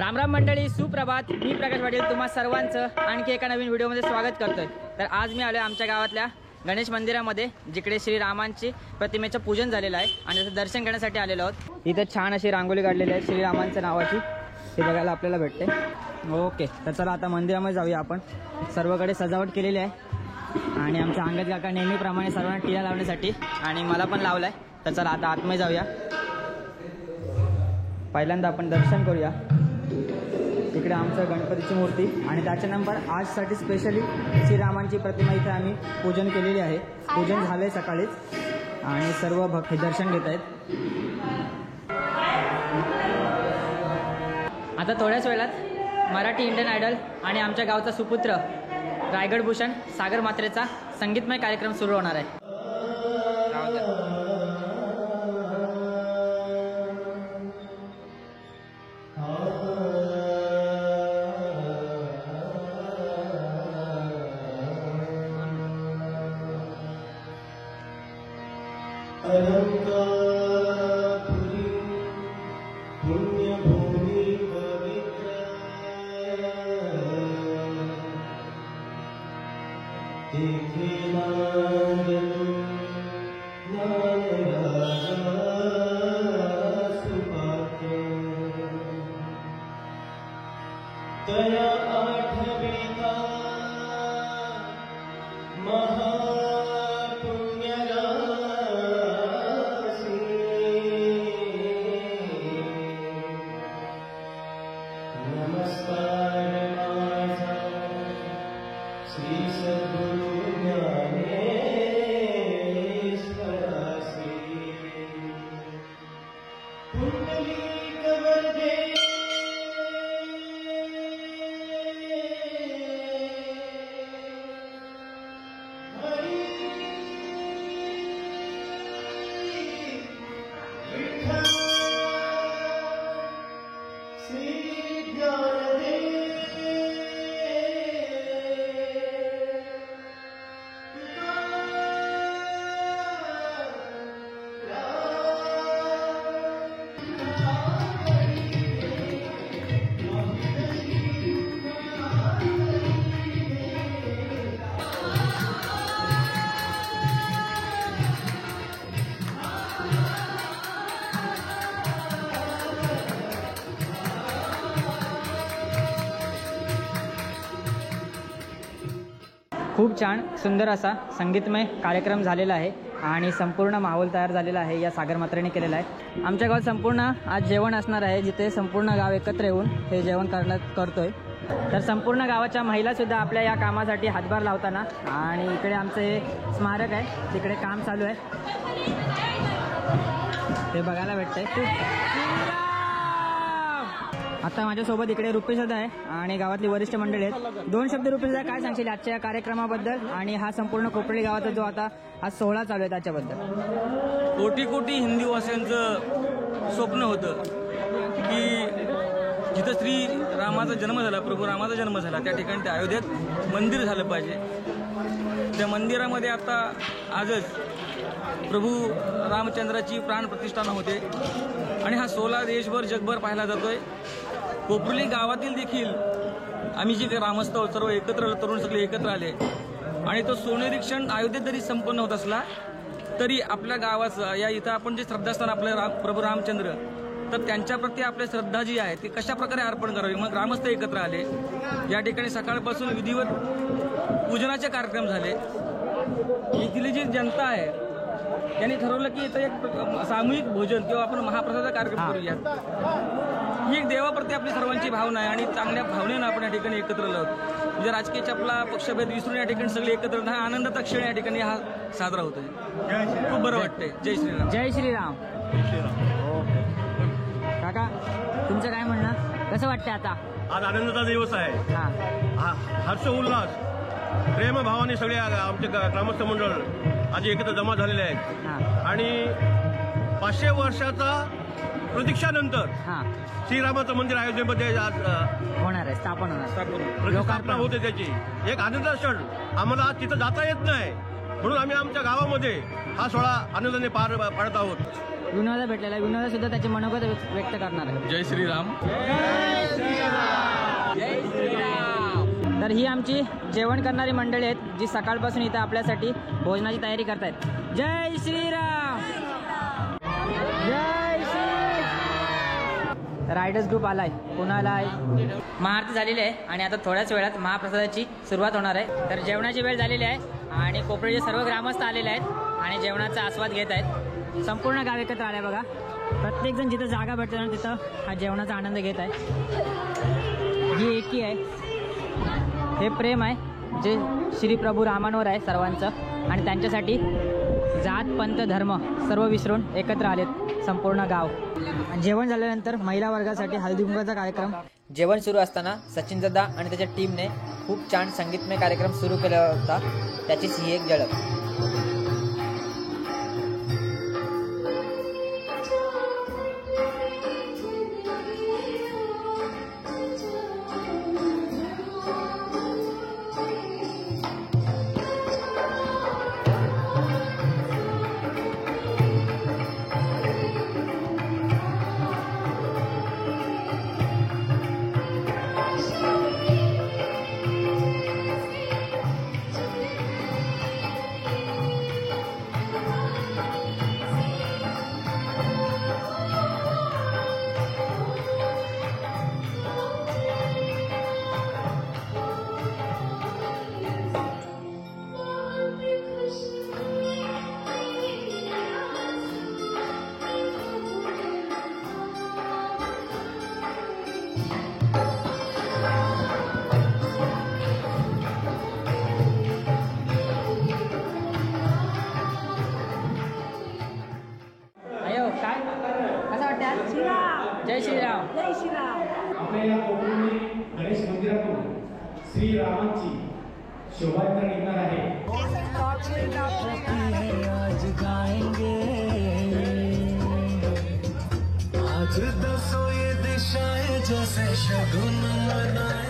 राम राम मंडळी, सुप्रभात। मी प्रकाश पाटील तुम्हा सर्वांचं आणखी एका नवीन व्हिडिओमध्ये स्वागत करतोय। तर आज मी आलोय आमच्या गावातल्या गणेश मंदिरामध्ये, जिकडे श्रीरामांची प्रतिमेचं पूजन झालेलं आहे आणि त्याचं दर्शन करण्यासाठी आलेलो आहोत। इथे छान अशी रांगोळी काढलेली आहे श्रीरामांच्या नावाची, हे बघायला आपल्याला भेटते। ओके, तर चला आता मंदिरामध्ये जाऊया आपण। सर्वकडे सजावट केलेली आहे आणि आमच्या अंगद काका नेहमीप्रमाणे सर्वांना टिळा लावण्यासाठी आणि मला पण लावलाय। तर चला आता आतमध्ये जाऊया। पहिल्यांदा आपण दर्शन करूया। इकडे आमचं गणपतीची मूर्ती आणि त्याच्यानंतर आजसाठी स्पेशली श्रीरामांची प्रतिमा इथे आम्ही पूजन केलेली आहे। पूजन झाले सकाळीच आणि सर्व भक्त दर्शन घेत आहेत। आता थोड्याच वेळात मराठी इंडियन आयडल आणि आमच्या गावचा सुपुत्र रायगड भूषण सागर मात्रेचा संगीतमय कार्यक्रम सुरू होणार आहे। खूप छान सुंदर असा संगीतमय कार्यक्रम झालेला आहे आणि संपूर्ण माहोल तयार झालेला आहे या सागर मात्रेने केलेला आहे। आमच्या गावात संपूर्ण आज जेवण असणार आहे, जिथे संपूर्ण गाव एकत्र येऊन हे जेवण करतोय। तर संपूर्ण गावाच्या महिलासुद्धा आपल्या या कामासाठी हातभार लावताना आणि इकडे आमचे स्मारक आहे, तिकडे काम चालू आहे, ते बघायला भेटतंय। आता माझ्यासोबत इकडे रुपेशदा आहे आणि गावातली वरिष्ठ मंडळी आहेत। दोन शब्द रुपेशदा, काय सांगशील आजच्या या कार्यक्रमाबद्दल आणि हा संपूर्ण कोपरळी गावाचा जो आता हा सोहळा चालू आहे त्याच्याबद्दल? कोटी कोटी हिंदूवासियांचं स्वप्न होतं की जिथं श्री रामाचा जन्म झाला, प्रभू रामाचा जन्म झाला, त्या ठिकाणी त्या अयोध्येत मंदिर झालं पाहिजे। त्या मंदिरामध्ये आता आजच प्रभू रामचंद्राची प्राण प्रतिष्ठान होते आणि हा सोहळा देशभर जगभर पाहायला जातोय। कोपरली गावातील देखील आम्ही जे ग्रामस्थ सर्व एकत्र, तरुण सगळे एकत्र आले आणि तो सोनेरीक्षण अयोध्येत जरी संपन्न होत असला तरी आपल्या गावाचं या इथं आपण जे श्रद्धास्थान आपलं प्रभू रामचंद्र, तर त्यांच्याप्रती आपली श्रद्धा जी आहे ती कशा प्रकारे अर्पण करावी, मग ग्रामस्थ एकत्र आले। या ठिकाणी सकाळपासून विधिवत पूजनाचे कार्यक्रम झाले। इथली जी जनता आहे त्यांनी ठरवलं की इथं एक सामूहिक भोजन किंवा आपण महाप्रसादाचा कार्यक्रम करूया। ही एक देवाप्रती आपली सर्वांची भावना आहे आणि चांगल्या भावनेनं आपण या ठिकाणी एकत्र आलो आहोत। म्हणजे राजकीय आपला पक्षभेद विसरून या ठिकाणी सगळे एकत्र हा आनंदाचा क्षण या ठिकाणी हा साजरा होतोय। खूप बरं वाटतंय। जय श्रीराम। जय श्रीराम। काका, तुमचं काय म्हणणं, कसं वाटतंय आता? आज आनंदाचा दिवस आहे। हर्ष उल्हास प्रेमभावाने सगळे आमचे ग्रामस्थ मंडळ आज एकत्र जमा झालेले आहेत आणि 500 वर्षाचा प्रतीक्षानंतर श्रीरामाचं मंदिर अयोध्येमध्ये आज होणार आहे, स्थापन होणार, लोकार्पण होते। त्याची एक आनंदाचा क्षण आम्हाला आज तिथं जाता येत नाही, म्हणून आम्ही आमच्या गावामध्ये हा सोहळा आनंदाने पाडत आहोत। विनोदा भेटलेला आहे. विनोदा सुद्धा त्याचे मनोगत व्यक्त करणार आहे. जय श्रीराम. तर ही आमची जेवण करणारी मंडळी आहेत जी सकाळपासून इथं आपल्यासाठी भोजनाची तयारी करतायत. जय श्रीराम. जय श्री. रायडर्स ग्रुप आलाय, पुण्याला आहे. महाआरती झालेली आहे आणि आता थोड्याच वेळात महाप्रसादाची सुरुवात होणार आहे. तर जेवणाची वेळ झालेली आहे आणि कोपऱ्याचे सर्व ग्रामस्थ आलेले आहेत आणि जेवणाचा आस्वाद घेत आहेत. संपूर्ण गाव एकत्र आलं आहे बघा. प्रत्येकजण जिथं जागा भेटतो ना तिथं हा जेवणाचा आनंद घेत आहे. ही एकी आहे, हे प्रेम आहे जे श्री प्रभू रामांवर आहे सर्वांचं आणि त्यांच्यासाठी जात पंथ धर्म सर्व विसरून एकत्र आलेत संपूर्ण गाव. जेवण झाल्यानंतर महिला वर्गासाठी हळदीकुंकवाचा कार्यक्रम. जेवण सुरू असताना सचिन दादा आणि त्याच्या टीमने खूप छान संगीतमय कार्यक्रम सुरू केला होता. त्याचीच ही एक झलक. जय श्रीराम. जय श्रीराम. आपल्या या कोकणी गणेश मंदिरातून श्री रामांची शोभायात्रा निघणार आहे. आज गाएंगे आज दसो ये दिशाएं जैसे शगुन मनाए.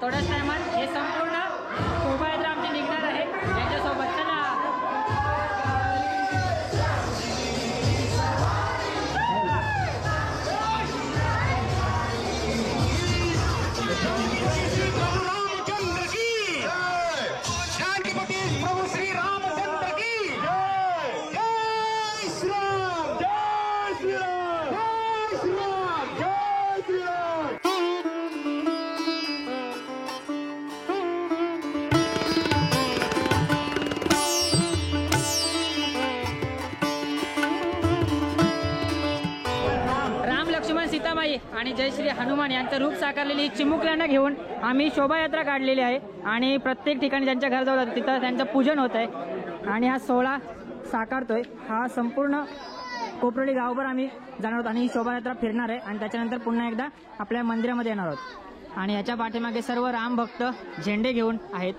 थोड्याच टायमात हे संपूर्ण शोभायात्रा आमची निघणार आहे. त्यांच्यासोबत चला. सीतामाई आणि जय श्री हनुमान यांचं रूप साकारलेली चिमुकल्यांना घेऊन आम्ही शोभायात्रा काढलेली आहे आणि प्रत्येक ठिकाणी ज्यांच्या घर जाऊ तिथं त्यांचं पूजन होत आहे आणि हा सोहळा साकारतोय. हा संपूर्ण कोपरोली गावभर आम्ही जाणार आहोत आणि ही शोभायात्रा फिरणार आहे आणि त्याच्यानंतर पुन्हा एकदा आपल्या मंदिरामध्ये येणार आहोत. आणि याच्या पाठीमागे सर्व राम भक्त झेंडे घेऊन आहेत.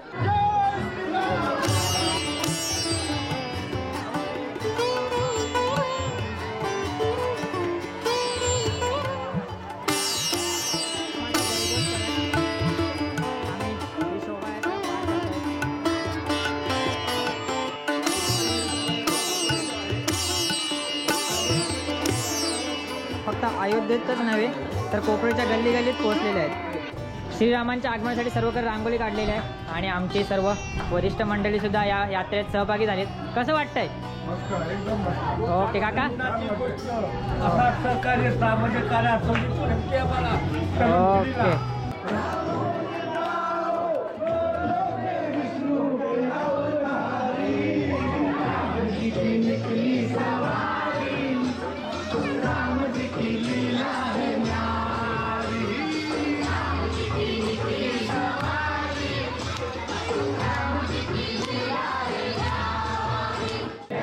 फक्त अयोध्येतच नव्हे तर कोपरीच्या गल्ली गल्लीत पोहोचलेले आहेत. श्रीरामांच्या आगमनासाठी सर्वकडे रांगोळी काढलेली आहे आणि आमची सर्व वरिष्ठ मंडळी सुद्धा या यात्रेत सहभागी झालीत. कसं वाटतंय? ओके काका. ओके.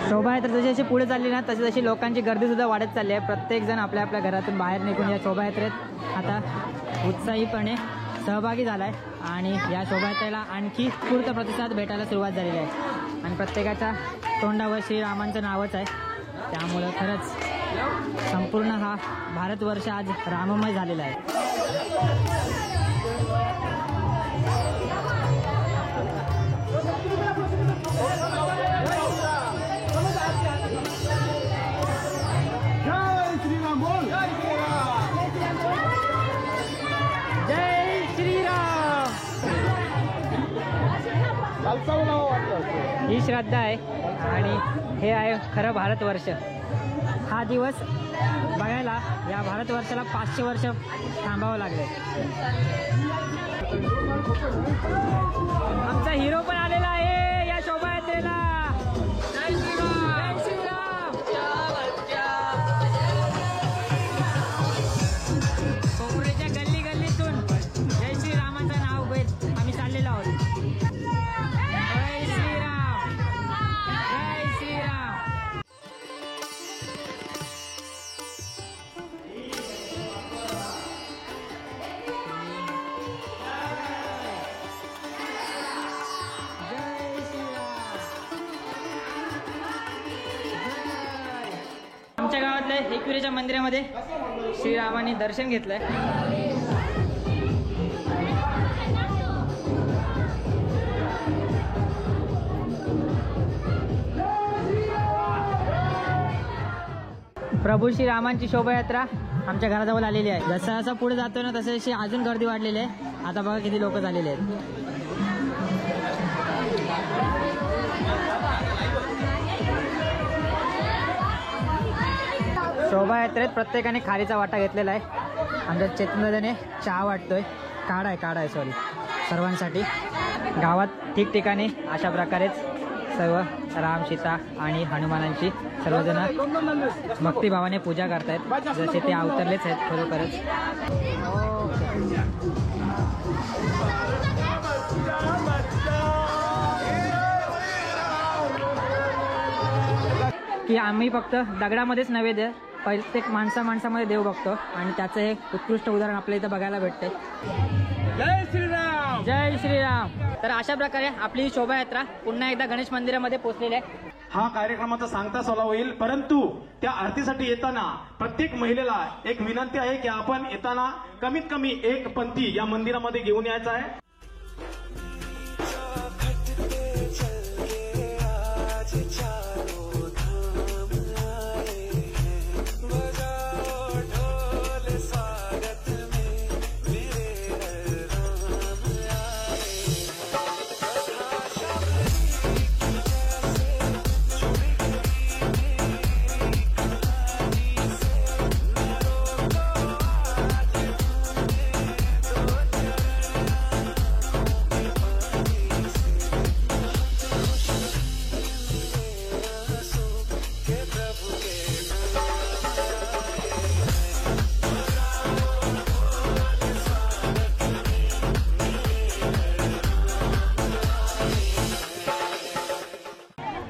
शोभायात्रा जशी जशी पुढे चालली ना तशी तशी लोकांची गर्दी सुद्धा वाढत चालली आहे. प्रत्येकजण आपल्या आपल्या घरातून बाहेर निघून या शोभायात्रेत आता उत्साहीपणे सहभागी झाला आहे आणि या शोभायात्रेला आणखी पूर्ण प्रतिसाद भेटायला सुरुवात झालेली आहे आणि प्रत्येकाच्या तोंडावर श्रीरामांचं नावच आहे. त्यामुळं खरंच संपूर्ण हा भारतवर्ष आज राममय झालेला आहे. ही श्रद्धा आहे आणि हे आहे खरं भारतवर्ष. हा दिवस बघायला या भारतवर्षाला 500 वर्ष थांबावं लागले. आमचा हिरो पण आलेला आहे या शोभायात्रेला. जय श्रीराम, जय श्रीराम. कोपऱ्याच्या गल्ली गल्लीतून जय श्रीरामाचं नाव घेत आम्ही चाललेलो आहोत. आमच्या गावातल्या एकविरेच्या मंदिरामध्ये श्रीरामांनी दर्शन घेतलंय. प्रभू श्रीरामांची शोभायात्रा आमच्या घराजवळ आलेली आहे. जसं जसं पुढे जातो ना तसे तशी अजून गर्दी वाढलेली आहे. आता बघा किती लोक झालेले आहेत. शोभायात्रेत प्रत्येकाने खारीचा वाटा घेतलेला आहे. आमच्या चेतनदादाने चहा वाटतोय. काढा आहे सॉरी सर्वांसाठी. गावात ठिकठिकाणी अशा प्रकारेच सर्व राम, सीता आणि हनुमानांची सर्वजण भक्तिभावाने पूजा करतायत जसे ते अवतरलेच आहेत खरोखरच. की आम्ही फक्त दगडामध्येच नैवेद्य प्रत्येक माणसामध्ये देव बघतो आणि त्याचं हे उत्कृष्ट उदाहरण आपल्या इथं बघायला भेटतंय. जय श्रीराम, जय श्रीराम. तर अशा प्रकारे आपली शोभायात्रा पुन्हा एकदा गणेश मंदिरामध्ये पोहोचलेली आहे. हा कार्यक्रमाचा सांगता सोला होईल, परंतु त्या आरतीसाठी येताना प्रत्येक महिलेला एक विनंती आहे की आपण येताना कमीत कमी एक पंथी या मंदिरामध्ये घेऊन यायचा आहे.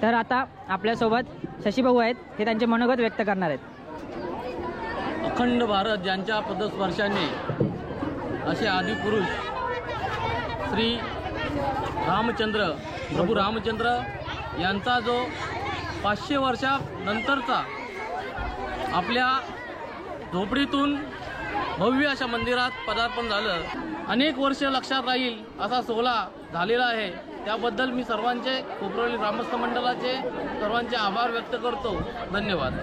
तर आता आपल्यासोबत शशीभाऊ आहेत. हे त्यांचे मनोगत व्यक्त करणार आहेत. अखंड भारत ज्यांच्या पदस्पर्शाने असे आदिपुरुष श्री रामचंद्र प्रभू रामचंद्र यांचा जो 500 वर्षानंतरचा आपल्या झोपडीतून भव्य अशा मंदिरात पदार्पण झालं. अनेक वर्ष लक्षात राहील असा सोहळा झालेला आहे. त्याबद्दल मी सर्वांचे कोपरोली ग्रामस्थ मंडळाचे सर्वांचे आभार व्यक्त करतो. धन्यवाद.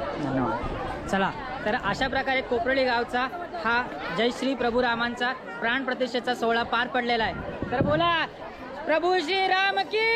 चला तर अशा प्रकारे कोपरोली गावचा हा जय श्री प्रभू रामांचा प्राण प्रतिष्ठेचा सोहळा पार पडलेला आहे. तर बोला प्रभू श्री राम की